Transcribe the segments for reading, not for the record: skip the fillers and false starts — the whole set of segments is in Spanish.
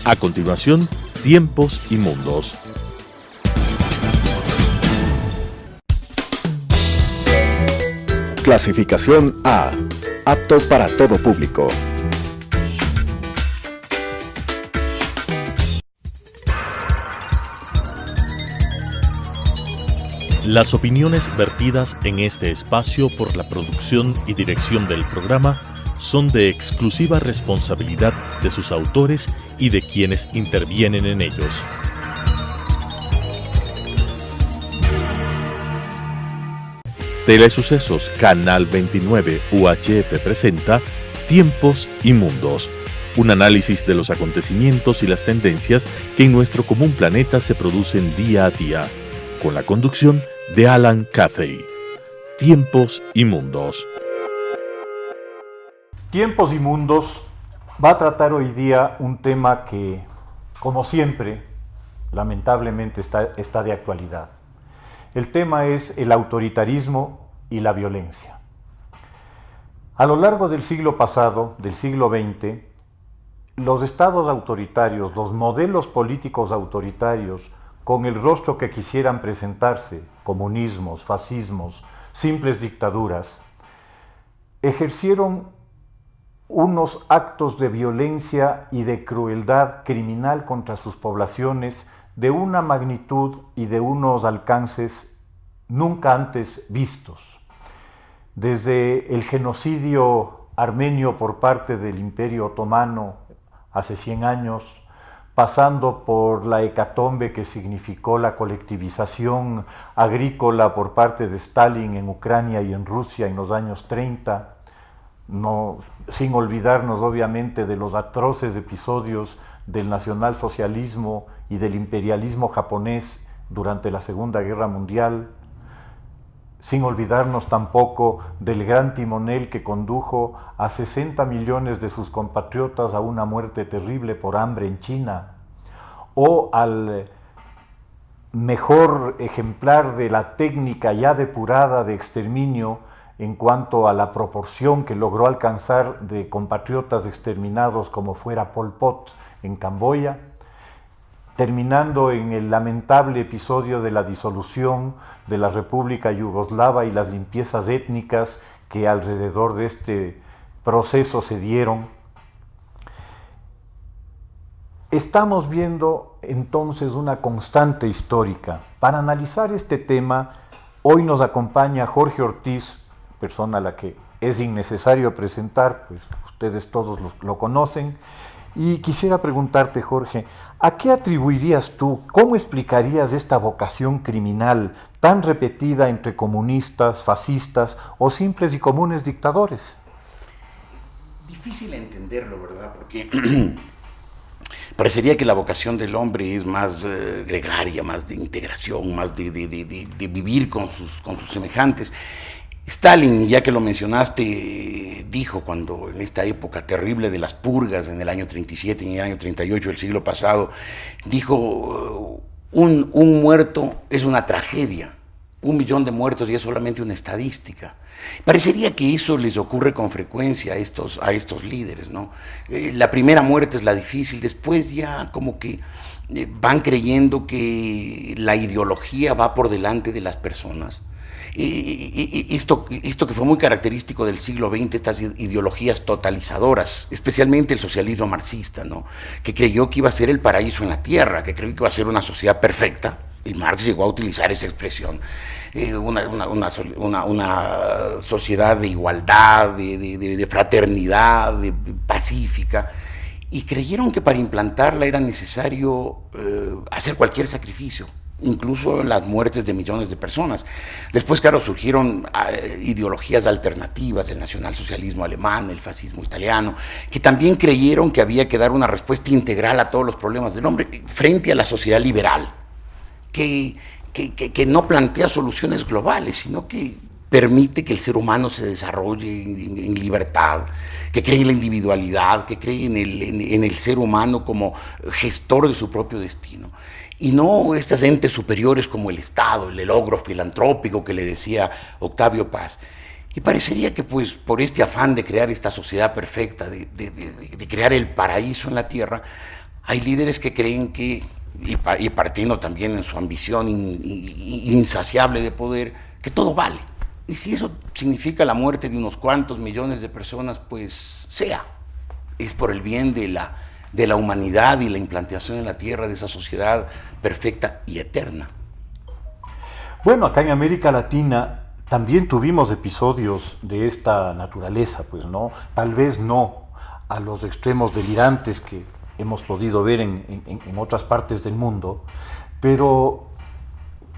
A continuación, Tiempos y Mundos. Clasificación A. Apto para todo público. Las opiniones vertidas en este espacio por la producción y dirección del programa son de exclusiva responsabilidad de sus autores y de quienes intervienen en ellos. Telesucesos Canal 29 UHF presenta Tiempos y Mundos, un análisis de los acontecimientos y las tendencias que en nuestro común planeta se producen día a día, con la conducción de Alan Cathay. Tiempos y Mundos. Tiempos y Mundos va a tratar hoy día un tema que, como siempre, lamentablemente está de actualidad. El tema es el autoritarismo y la violencia. A lo largo del siglo pasado, del siglo XX, los estados autoritarios, los modelos políticos autoritarios, con el rostro que quisieran presentarse, comunismos, fascismos, simples dictaduras, ejercieron unos actos de violencia y de crueldad criminal contra sus poblaciones de una magnitud y de unos alcances nunca antes vistos. Desde el genocidio armenio por parte del Imperio Otomano hace 100 años, pasando por la hecatombe que significó la colectivización agrícola por parte de Stalin en Ucrania y en Rusia en los años 30, sin olvidarnos obviamente de los atroces episodios del nacionalsocialismo y del imperialismo japonés durante la Segunda Guerra Mundial, sin olvidarnos tampoco del gran timonel que condujo a 60 millones de sus compatriotas a una muerte terrible por hambre en China, o al mejor ejemplar de la técnica ya depurada de exterminio en cuanto a la proporción que logró alcanzar de compatriotas exterminados como fuera Pol Pot en Camboya, terminando en el lamentable episodio de la disolución de la República Yugoslava y las limpiezas étnicas que alrededor de este proceso se dieron. Estamos viendo entonces una constante histórica. Para analizar este tema, hoy nos acompaña Jorge Ortiz, persona a la que es innecesario presentar, pues ustedes todos lo conocen. Y quisiera preguntarte, Jorge, ¿a qué atribuirías tú, cómo explicarías esta vocación criminal tan repetida entre comunistas, fascistas o simples y comunes dictadores? Difícil entenderlo, ¿verdad? Porque parecería que la vocación del hombre es más gregaria, más de integración, más de vivir con sus semejantes. Stalin, ya que lo mencionaste, dijo cuando en esta época terrible de las purgas, en el año 37 y en el año 38 del siglo pasado, dijo, un muerto es una tragedia, 1 millón de muertos ya es solamente una estadística. Parecería que eso les ocurre con frecuencia a estos líderes, ¿no? La primera muerte es la difícil, después ya como que van creyendo que la ideología va por delante de las personas. Esto que fue muy característico del siglo XX, estas ideologías totalizadoras, especialmente el socialismo marxista, ¿no? Que creyó que iba a ser el paraíso en la tierra, que creyó que iba a ser una sociedad perfecta, y Marx llegó a utilizar esa expresión, una sociedad de igualdad, de fraternidad, pacífica, y creyeron que para implantarla era necesario hacer cualquier sacrificio, incluso las muertes de millones de personas. Después, claro, surgieron ideologías alternativas, el nacionalsocialismo alemán, el fascismo italiano, que también creyeron que había que dar una respuesta integral a todos los problemas del hombre frente a la sociedad liberal, que no plantea soluciones globales, sino que permite que el ser humano se desarrolle en libertad, que cree en la individualidad, que cree en el ser humano como gestor de su propio destino. Y no estas entes superiores como el Estado, el logro filantrópico que le decía Octavio Paz. Y parecería que pues por este afán de crear esta sociedad perfecta, de crear el paraíso en la tierra, Hay líderes que creen que, y partiendo también en su ambición insaciable de poder, que todo vale. Y si eso significa la muerte de unos cuantos millones de personas, pues sea. Es por el bien de la humanidad y la implantación en la Tierra de esa sociedad perfecta y eterna. Bueno, acá en América Latina también tuvimos episodios de esta naturaleza, pues, ¿no? Tal vez no a los extremos delirantes que hemos podido ver en otras partes del mundo, pero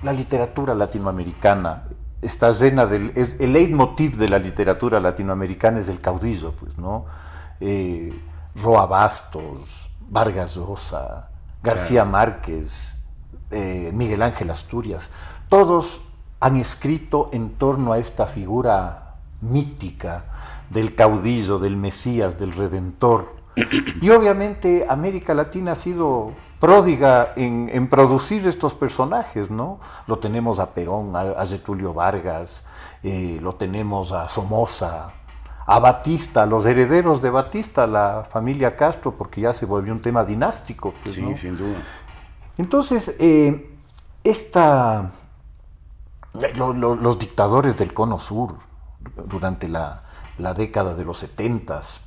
la literatura latinoamericana está llena el leitmotiv de la literatura latinoamericana es el caudillo, pues, ¿no? Roa Bastos, Vargas Llosa, García Márquez, Miguel Ángel Asturias, todos han escrito en torno a esta figura mítica del caudillo, del Mesías, del Redentor. Y obviamente América Latina ha sido pródiga en producir estos personajes, ¿no? Lo tenemos a Perón, a Getúlio Vargas, lo tenemos a Somoza, a Batista, a los herederos de Batista, la familia Castro, porque ya se volvió un tema dinástico. Pues, sí, ¿no? Sin duda. Entonces, los dictadores del Cono Sur, durante la década de los 70s,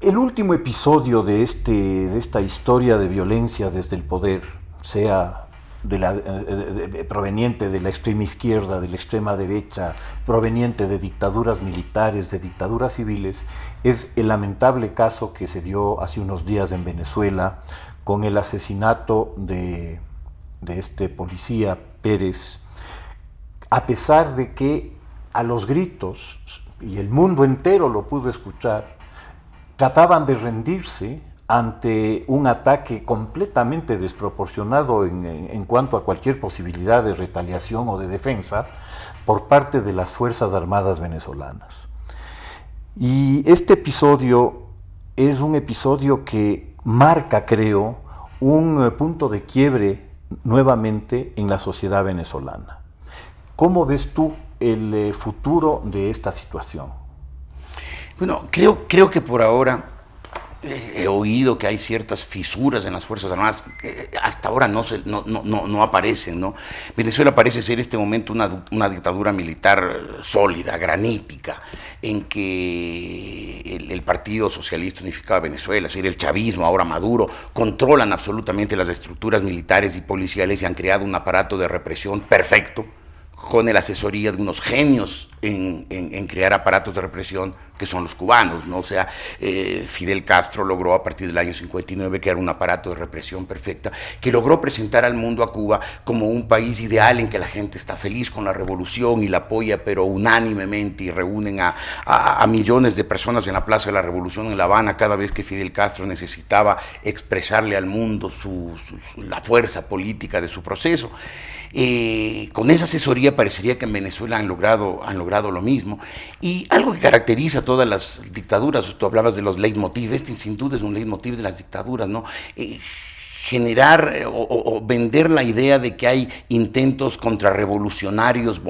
el último episodio de esta historia de violencia desde el poder, sea proveniente de la extrema izquierda, de la extrema derecha, proveniente de dictaduras militares, de dictaduras civiles, es el lamentable caso que se dio hace unos días en Venezuela con el asesinato de este policía Pérez, a pesar de que a los gritos, y el mundo entero lo pudo escuchar, trataban de rendirse ante un ataque completamente desproporcionado en cuanto a cualquier posibilidad de retaliación o de defensa por parte de las Fuerzas Armadas venezolanas. Y este episodio es un episodio que marca, creo, un punto de quiebre nuevamente en la sociedad venezolana. ¿Cómo ves tú el futuro de esta situación? Bueno, creo que por ahora he oído que hay ciertas fisuras en las Fuerzas Armadas que hasta ahora no aparecen, ¿no? Venezuela parece ser en este momento una dictadura militar sólida, granítica, en que el Partido Socialista Unificado de Venezuela, es decir, el chavismo, ahora Maduro, controlan absolutamente las estructuras militares y policiales y han creado un aparato de represión perfecto, con la asesoría de unos genios en crear aparatos de represión que son los cubanos, ¿no? O sea, Fidel Castro logró a partir del año 59 crear un aparato de represión perfecta que logró presentar al mundo a Cuba como un país ideal en que la gente está feliz con la revolución y la apoya, pero unánimemente, y reúnen a millones de personas en la Plaza de la Revolución en La Habana cada vez que Fidel Castro necesitaba expresarle al mundo la fuerza política de su proceso. Con esa asesoría parecería que en Venezuela han logrado lo mismo. Y algo que caracteriza a todas las dictaduras, tú hablabas de los leitmotiv, sin duda es un leitmotiv de las dictaduras, ¿no? Generar o vender la idea de que hay intentos contrarrevolucionarios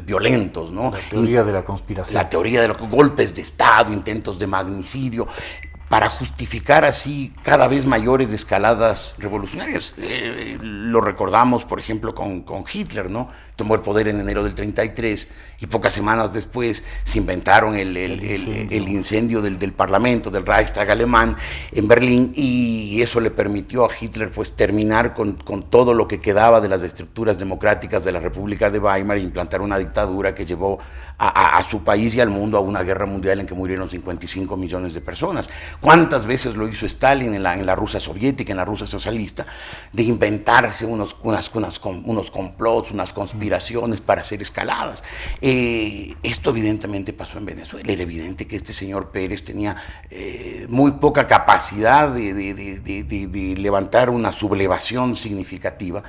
violentos, ¿no? La teoría de la conspiración. La teoría de los golpes de Estado, intentos de magnicidio, para justificar así cada vez mayores escaladas revolucionarias. Lo recordamos, por ejemplo, con Hitler, ¿no? Tomó el poder en enero del 33 y pocas semanas después se inventaron el incendio del Parlamento, del Reichstag alemán en Berlín, y eso le permitió a Hitler pues terminar con todo lo que quedaba de las estructuras democráticas de la República de Weimar e implantar una dictadura que llevó a su país y al mundo a una guerra mundial en que murieron 55 millones de personas. ¿Cuántas veces lo hizo Stalin en la Rusia soviética, en la Rusia socialista, de inventarse unos complots, unas conspiraciones para hacer escaladas? Esto evidentemente pasó en Venezuela. Era evidente que este señor Pérez tenía muy poca capacidad de levantar una sublevación significativa,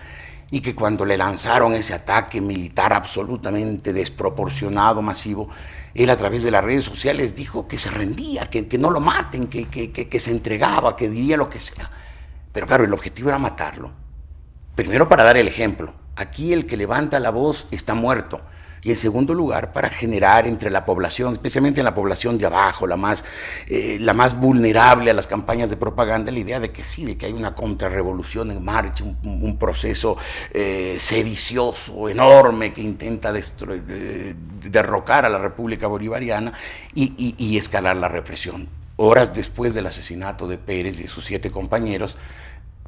y que cuando le lanzaron ese ataque militar absolutamente desproporcionado, masivo, él a través de las redes sociales dijo que se rendía, que no lo maten, que se entregaba, que diría lo que sea. Pero claro, el objetivo era matarlo. Primero para dar el ejemplo. Aquí el que levanta la voz está muerto. Y en segundo lugar, para generar entre la población, especialmente en la población de abajo, la más vulnerable a las campañas de propaganda, la idea de que sí, de que hay una contrarrevolución en marcha, un proceso sedicioso, enorme, que intenta derrocar a la República Bolivariana y escalar la represión. Horas después del asesinato de Pérez y de sus 7 compañeros,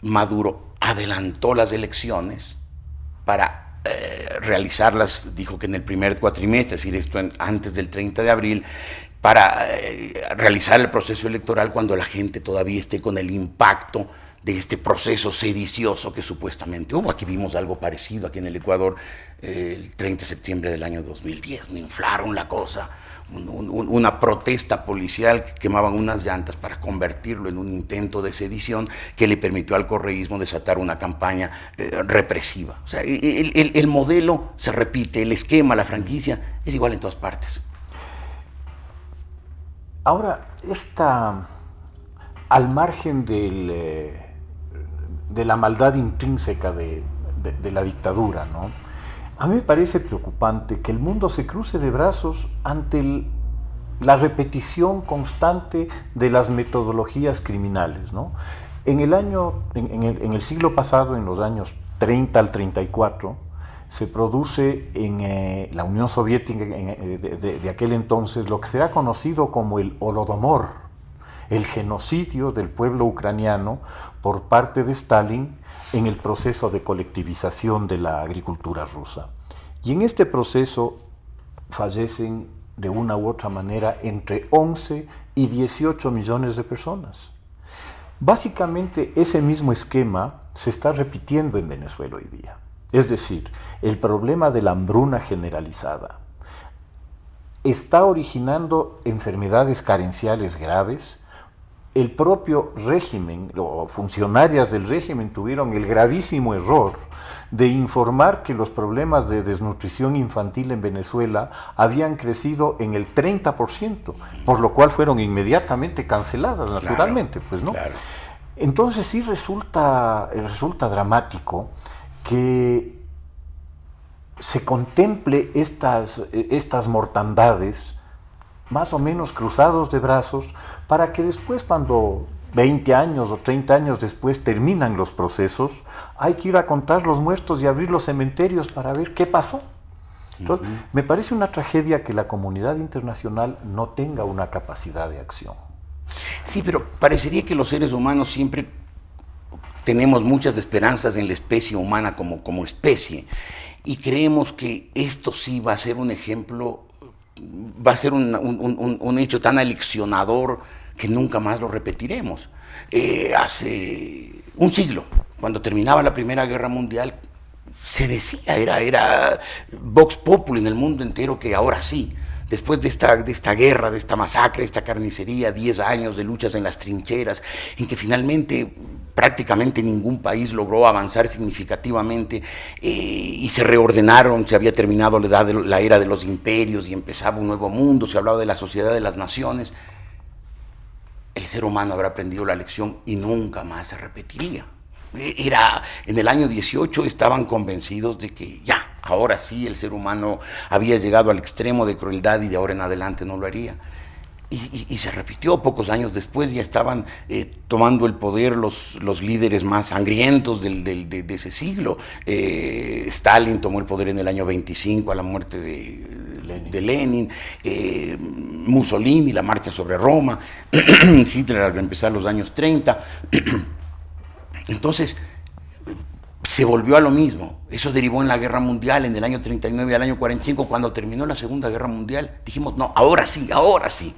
Maduro adelantó las elecciones para realizarlas, dijo que en el primer cuatrimestre, es decir, esto antes del 30 de abril, para realizar el proceso electoral cuando la gente todavía esté con el impacto de este proceso sedicioso que supuestamente hubo. Aquí vimos algo parecido aquí en el Ecuador el 30 de septiembre del año 2010, me inflaron la cosa, una protesta policial que quemaban unas llantas para convertirlo en un intento de sedición que le permitió al correísmo desatar una campaña represiva. O sea, el modelo se repite, el esquema, la franquicia es igual en todas partes. Ahora, al margen de la maldad intrínseca de la dictadura, ¿no? A mí me parece preocupante que el mundo se cruce de brazos ante la repetición constante de las metodologías criminales, ¿no? En el siglo pasado, en los años 30 al 34, se produce en la Unión Soviética de aquel entonces lo que será conocido como el Holodomor, el genocidio del pueblo ucraniano por parte de Stalin en el proceso de colectivización de la agricultura rusa. Y en este proceso fallecen de una u otra manera entre 11 y 18 millones de personas. Básicamente ese mismo esquema se está repitiendo en Venezuela hoy día. Es decir, el problema de la hambruna generalizada está originando enfermedades carenciales graves. El propio régimen, o funcionarias del régimen, tuvieron el gravísimo error de informar que los problemas de desnutrición infantil en Venezuela habían crecido en el 30%, por lo cual fueron inmediatamente canceladas, naturalmente, pues, ¿no? Claro. Entonces sí resulta dramático que se contemple estas mortandades más o menos cruzados de brazos, para que después, cuando 20 años o 30 años después terminan los procesos, hay que ir a contar los muertos y abrir los cementerios para ver qué pasó. Entonces, me parece una tragedia que la comunidad internacional no tenga una capacidad de acción. Sí, pero parecería que los seres humanos siempre tenemos muchas esperanzas en la especie humana como especie, y creemos que esto sí va a ser un ejemplo, va a ser un hecho tan aleccionador que nunca más lo repetiremos. Hace un siglo, cuando terminaba la Primera Guerra Mundial, se decía, era vox populi en el mundo entero, que ahora sí, después de esta guerra, de esta masacre, de esta carnicería, 10 años de luchas en las trincheras, en que finalmente prácticamente ningún país logró avanzar significativamente y se reordenaron, se había terminado la era de los imperios y empezaba un nuevo mundo, se hablaba de la sociedad de las naciones. El ser humano habrá aprendido la lección y nunca más se repetiría. En el año 18 estaban convencidos de que ya, ahora sí el ser humano había llegado al extremo de crueldad y de ahora en adelante no lo haría. Y se repitió. Pocos años después ya estaban tomando el poder los líderes más sangrientos de ese siglo. Stalin tomó el poder en el año 25 a la muerte de Lenin, Mussolini, la marcha sobre Roma, Hitler al empezar los años 30. Entonces, se volvió a lo mismo. Eso derivó en la Guerra Mundial en el año 39 al año 45. Cuando terminó la Segunda Guerra Mundial, dijimos, no, ahora sí, ahora sí.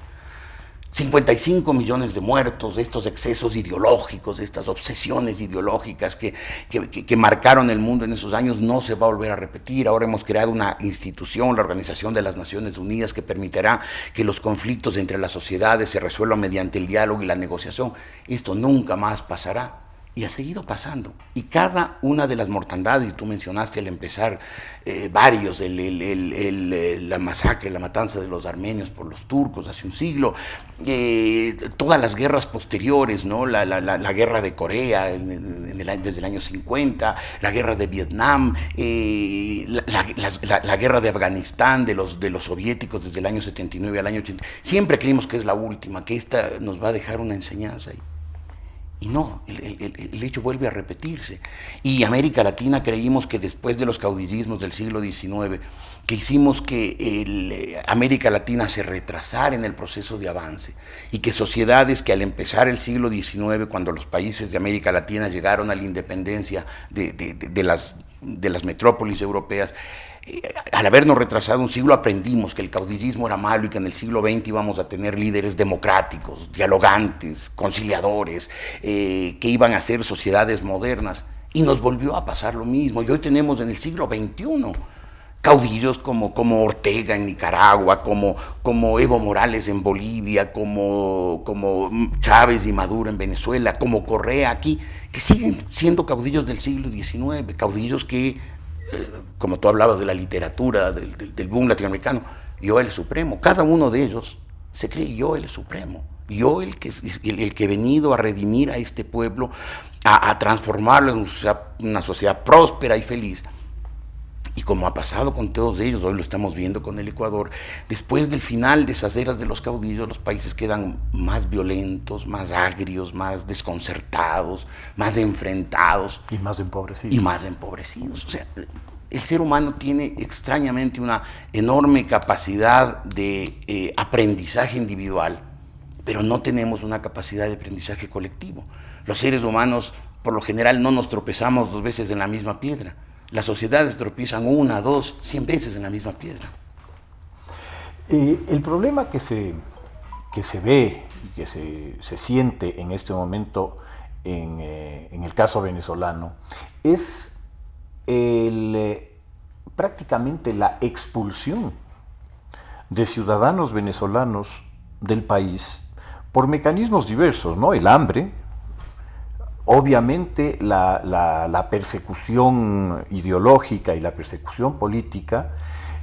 55 millones de muertos, de estos excesos ideológicos, de estas obsesiones ideológicas que marcaron el mundo en esos años, no se va a volver a repetir. Ahora hemos creado una institución, la Organización de las Naciones Unidas, que permitirá que los conflictos entre las sociedades se resuelvan mediante el diálogo y la negociación. Esto nunca más pasará. Y ha seguido pasando. Y cada una de las mortandades, y tú mencionaste al empezar varios, la masacre, la matanza de los armenios por los turcos hace un siglo, todas las guerras posteriores, ¿no? La guerra de Corea desde el año 50, la guerra de Vietnam, la guerra de Afganistán, de los soviéticos desde el año 79 al año 80. Siempre creímos que es la última, que esta nos va a dejar una enseñanza ahí. Y no, el hecho vuelve a repetirse. Y América Latina creímos que después de los caudillismos del siglo XIX, que hicimos que América Latina se retrasara en el proceso de avance, y que sociedades que al empezar el siglo XIX, cuando los países de América Latina llegaron a la independencia de las metrópolis europeas, al habernos retrasado un siglo aprendimos que el caudillismo era malo y que en el siglo XX íbamos a tener líderes democráticos, dialogantes, conciliadores, que iban a ser sociedades modernas. Y nos volvió a pasar lo mismo. Y hoy tenemos en el siglo XXI caudillos como Ortega en Nicaragua, como Evo Morales en Bolivia, como Chávez y Maduro en Venezuela, como Correa aquí, que siguen siendo caudillos del siglo XIX, caudillos que, como tú hablabas de la literatura, del boom latinoamericano, yo el supremo. Cada uno de ellos se cree yo el supremo, yo el que he venido a redimir a este pueblo, a transformarlo en una sociedad próspera y feliz. Y como ha pasado con todos ellos, hoy lo estamos viendo con el Ecuador, después del final de esas eras de los caudillos, los países quedan más violentos, más agrios, más desconcertados, más enfrentados. Y más empobrecidos. Y más empobrecidos. O sea, el ser humano tiene extrañamente una enorme capacidad de aprendizaje individual, pero no tenemos una capacidad de aprendizaje colectivo. Los seres humanos, por lo general, no nos tropezamos 2 veces en la misma piedra. Las sociedades tropiezan 1, 2, 100 veces en la misma piedra. El problema que se ve y que se siente en este momento en el caso venezolano es prácticamente la expulsión de ciudadanos venezolanos del país por mecanismos diversos, ¿no? El hambre, obviamente la persecución ideológica y la persecución política,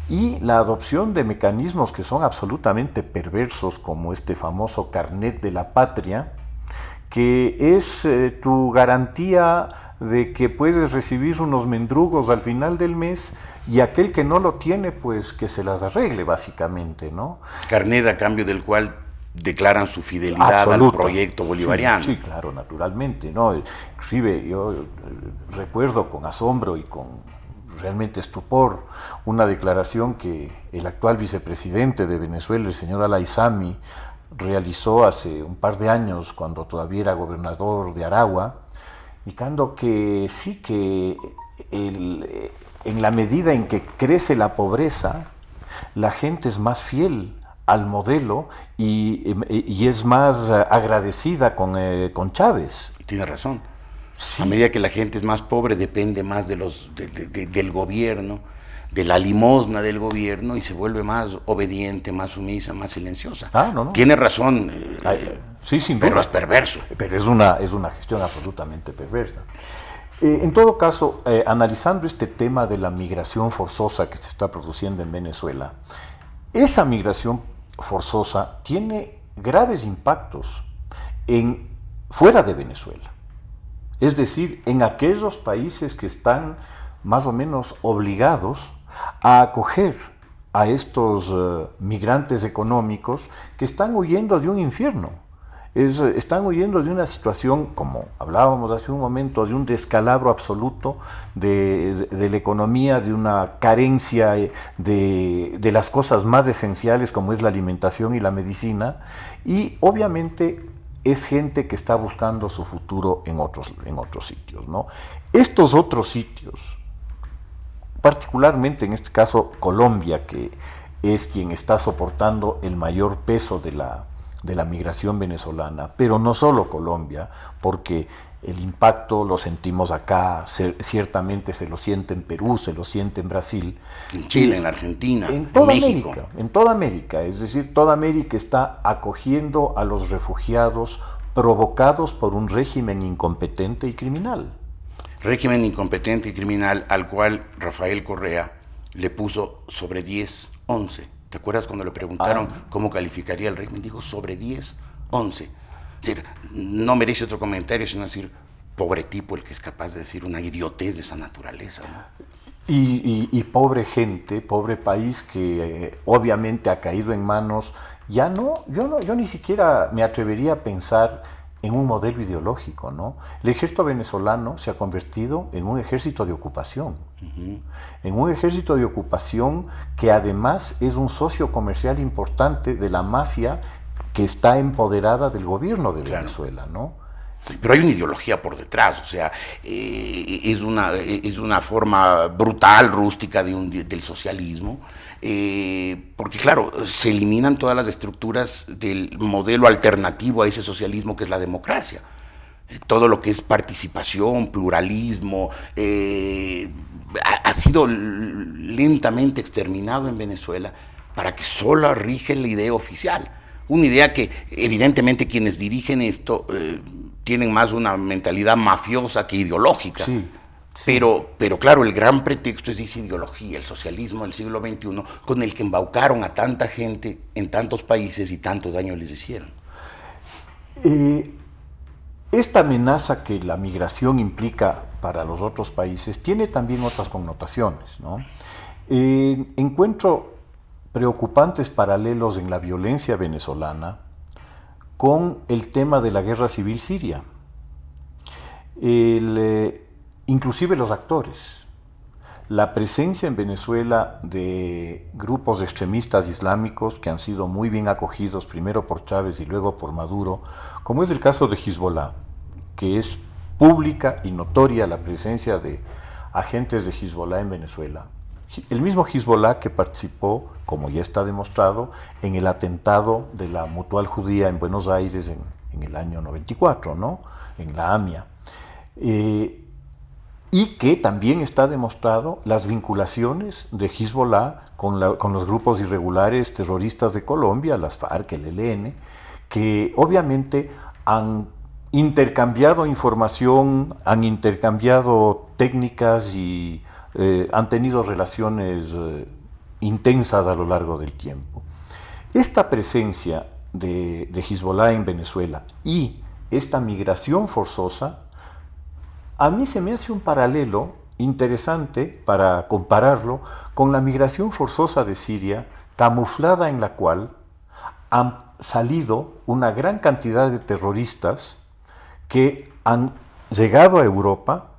y la adopción de mecanismos que son absolutamente perversos, como este famoso carnet de la patria, que es tu garantía de que puedes recibir unos mendrugos al final del mes, y aquel que no lo tiene, pues que se las arregle, básicamente, ¿no? Carnet a cambio del cual declaran su fidelidad al proyecto bolivariano. Sí, claro, naturalmente, ¿no? Inclusive yo recuerdo con asombro y con realmente estupor una declaración que el actual vicepresidente de Venezuela, el señor Alaizami, realizó hace un par de años, cuando todavía era gobernador de Aragua, indicando que sí, que en la medida en que crece la pobreza, la gente es más fiel al modelo y es más agradecida con Chávez. Tiene razón. Sí. A medida que la gente es más pobre, depende más del gobierno, de la limosna del gobierno, y se vuelve más obediente, más sumisa, más silenciosa. No. Tiene razón, sí, sin pero duda. es perverso. Pero es una gestión absolutamente perversa. En todo caso, analizando este tema de la migración forzosa que se está produciendo en Venezuela, esa migración forzosa tiene graves impactos fuera de Venezuela. Es decir, en aquellos países que están más o menos obligados a acoger a estos migrantes económicos que están huyendo de un infierno. Están huyendo de una situación, como hablábamos hace un momento, de un descalabro absoluto de la economía, de una carencia de las cosas más esenciales como es la alimentación y la medicina, y obviamente es gente que está buscando su futuro en otros sitios, ¿no? Estos otros sitios, particularmente en este caso Colombia, que es quien está soportando el mayor peso de la migración venezolana, pero no solo Colombia, porque el impacto lo sentimos acá, ciertamente se lo siente en Perú, se lo siente en Brasil. En Chile, en Argentina, en toda México. América, en toda América, es decir, toda América está acogiendo a los refugiados provocados por un régimen incompetente y criminal. Régimen incompetente y criminal al cual Rafael Correa le puso sobre 10, 11. ¿Te acuerdas cuando le preguntaron cómo calificaría el régimen? Dijo sobre 10, 11. Es decir, no merece otro comentario, sino decir, pobre tipo el que es capaz de decir una idiotez de esa naturaleza, ¿no? Y pobre gente, pobre país que obviamente ha caído en manos, yo ni siquiera me atrevería a pensar en un modelo ideológico, ¿no? El ejército venezolano se ha convertido en un ejército de ocupación, en un ejército de ocupación que además es un socio comercial importante de la mafia que está empoderada del gobierno de Venezuela, ¿no? Pero hay una ideología por detrás, o sea, es una forma brutal, rústica del socialismo, porque claro, se eliminan todas las estructuras del modelo alternativo a ese socialismo que es la democracia. Todo lo que es participación, pluralismo, ha sido lentamente exterminado en Venezuela para que solo rige la idea oficial. Una idea que evidentemente quienes dirigen esto tienen más una mentalidad mafiosa que ideológica. Sí. Pero claro, el gran pretexto es esa ideología, el socialismo del siglo XXI, con el que embaucaron a tanta gente en tantos países y tanto daño les hicieron. Esta amenaza que la migración implica para los otros países tiene también otras connotaciones, ¿no? Encuentro preocupantes paralelos en la violencia venezolana con el tema de la guerra civil siria. Inclusive los actores. La presencia en Venezuela de grupos extremistas islámicos que han sido muy bien acogidos primero por Chávez y luego por Maduro, como es el caso de Hezbollah, que es pública y notoria la presencia de agentes de Hezbollah en Venezuela. El mismo Hezbollah que participó, como ya está demostrado, en el atentado de la Mutual Judía en Buenos Aires en el año 94, ¿no? En la AMIA. Y que también está demostrado las vinculaciones de Hezbollah con los grupos irregulares terroristas de Colombia, las FARC, el ELN, que obviamente han intercambiado información, han intercambiado técnicas y han tenido relaciones intensas a lo largo del tiempo. Esta presencia de Hezbollah en Venezuela y esta migración forzosa, a mí se me hace un paralelo interesante para compararlo con la migración forzosa de Siria, camuflada en la cual han salido una gran cantidad de terroristas que han llegado a Europa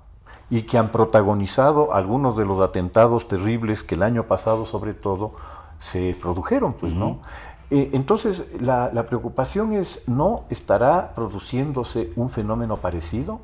y que han protagonizado algunos de los atentados terribles que el año pasado, sobre todo, se produjeron, pues, ¿no? Entonces, la preocupación es, ¿no estará produciéndose un fenómeno parecido?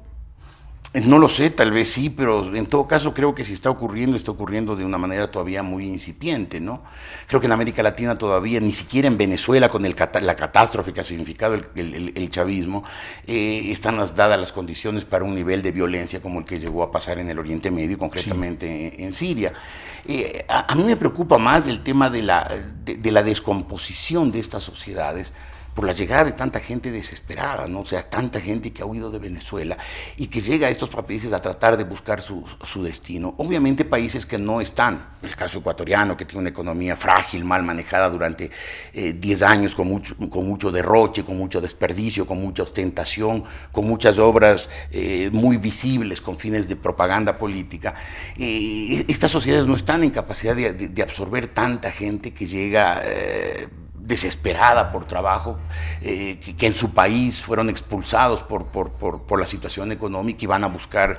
No lo sé, tal vez sí, pero en todo caso creo que si está ocurriendo de una manera todavía muy incipiente, ¿no? Creo que en América Latina todavía, ni siquiera en Venezuela, con la catástrofe que ha significado el chavismo, están dadas las condiciones para un nivel de violencia como el que llegó a pasar en el Oriente Medio, concretamente en Siria. A mí me preocupa más el tema de la descomposición de estas sociedades, por la llegada de tanta gente desesperada, ¿no? O sea, tanta gente que ha huido de Venezuela y que llega a estos países a tratar de buscar su destino. Obviamente países que no están, el caso ecuatoriano, que tiene una economía frágil, mal manejada durante 10 años, con mucho derroche, con mucho desperdicio, con mucha ostentación, con muchas obras muy visibles, con fines de propaganda política. Estas sociedades no están en capacidad de absorber tanta gente que llega desesperada por trabajo, que en su país fueron expulsados por la situación económica y van a buscar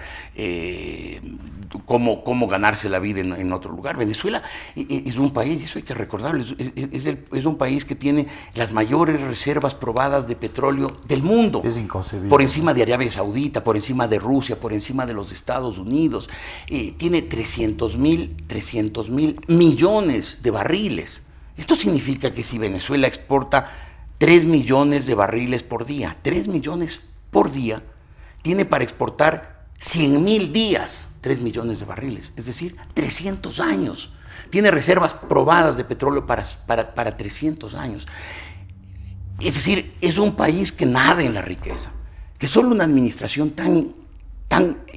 cómo ganarse la vida en otro lugar. Venezuela es un país, y eso hay que recordarlo, es un país que tiene las mayores reservas probadas de petróleo del mundo. Es inconcebible. Por encima de Arabia Saudita, por encima de Rusia, por encima de los Estados Unidos. Tiene 300 mil millones de barriles. Esto significa que si Venezuela exporta 3 millones de barriles por día, 3 millones por día, tiene para exportar 100.000 días 3 millones de barriles, es decir, 300 años. Tiene reservas probadas de petróleo para 300 años. Es decir, es un país que nada en la riqueza, que solo una administración tan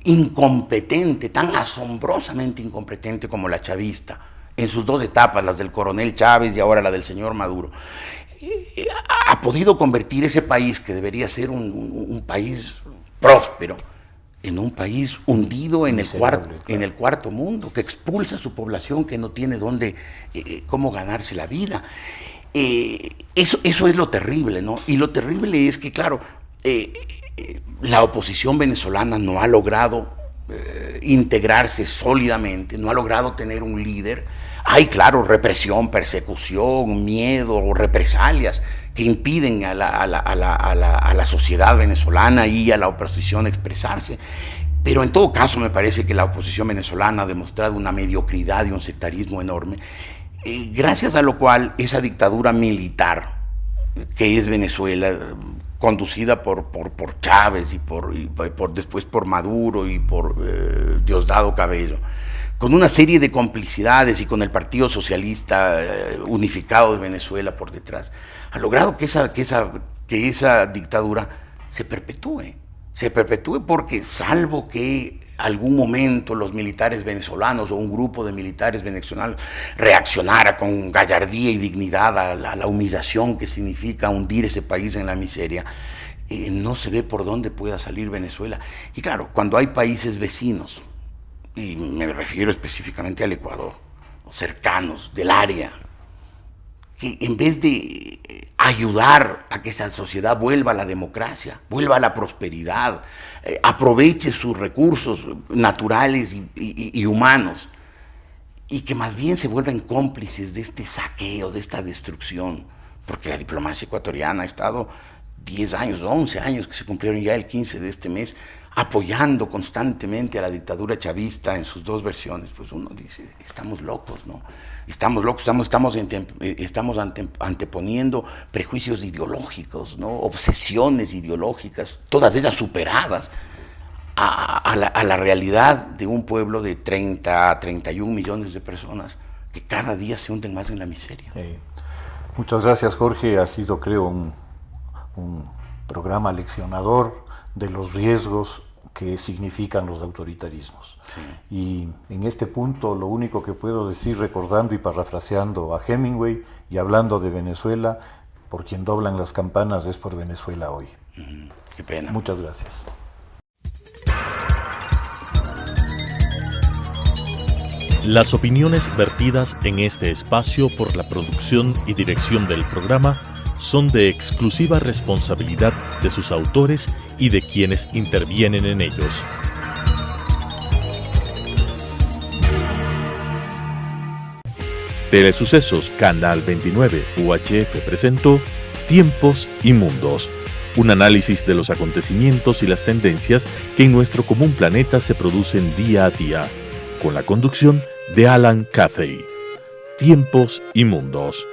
incompetente, tan asombrosamente incompetente como la chavista, en sus dos etapas, las del coronel Chávez y ahora la del señor Maduro, ha podido convertir ese país, que debería ser un país próspero, en un país hundido en el cuarto mundo, que expulsa a su población, que no tiene cómo ganarse la vida. Eso es lo terrible, ¿no? Y lo terrible es que, claro, la oposición venezolana no ha logrado integrarse sólidamente, no ha logrado tener un líder. Hay, claro, represión, persecución, miedo, represalias que impiden a la sociedad venezolana y a la oposición expresarse. Pero en todo caso me parece que la oposición venezolana ha demostrado una mediocridad y un sectarismo enorme, gracias a lo cual esa dictadura militar que es Venezuela, conducida por Chávez y después por Maduro y por Diosdado Cabello, con una serie de complicidades y con el Partido Socialista Unificado de Venezuela por detrás, ha logrado que esa dictadura se perpetúe porque, salvo que algún momento los militares venezolanos o un grupo de militares venezolanos reaccionara con gallardía y dignidad a la humillación que significa hundir ese país en la miseria, no se ve por dónde pueda salir Venezuela. Y claro, cuando hay países vecinos, y me refiero específicamente al Ecuador, o cercanos del área, que en vez de ayudar a que esa sociedad vuelva a la democracia, vuelva a la prosperidad, aproveche sus recursos naturales y humanos, y que más bien se vuelvan cómplices de este saqueo, de esta destrucción, porque la diplomacia ecuatoriana ha estado 10 años, 11 años, que se cumplieron ya el 15 de este mes, apoyando constantemente a la dictadura chavista en sus dos versiones. Pues uno dice, estamos locos, ¿no? Estamos locos, estamos anteponiendo prejuicios ideológicos, ¿no? Obsesiones ideológicas, todas ellas superadas a la realidad de un pueblo de 30 a 31 millones de personas que cada día se hunden más en la miseria. Muchas gracias, Jorge. Ha sido, creo, un programa leccionador de los riesgos que significan los autoritarismos. Sí. Y en este punto lo único que puedo decir, recordando y parafraseando a Hemingway y hablando de Venezuela, por quien doblan las campanas es por Venezuela hoy. Qué pena. Muchas gracias. Las opiniones vertidas en este espacio por la producción y dirección del programa son de exclusiva responsabilidad de sus autores y de quienes intervienen en ellos. Telesucesos Canal 29 UHF presentó Tiempos y Mundos, un análisis de los acontecimientos y las tendencias que en nuestro común planeta se producen día a día, con la conducción de Alan Cathay. Tiempos y Mundos.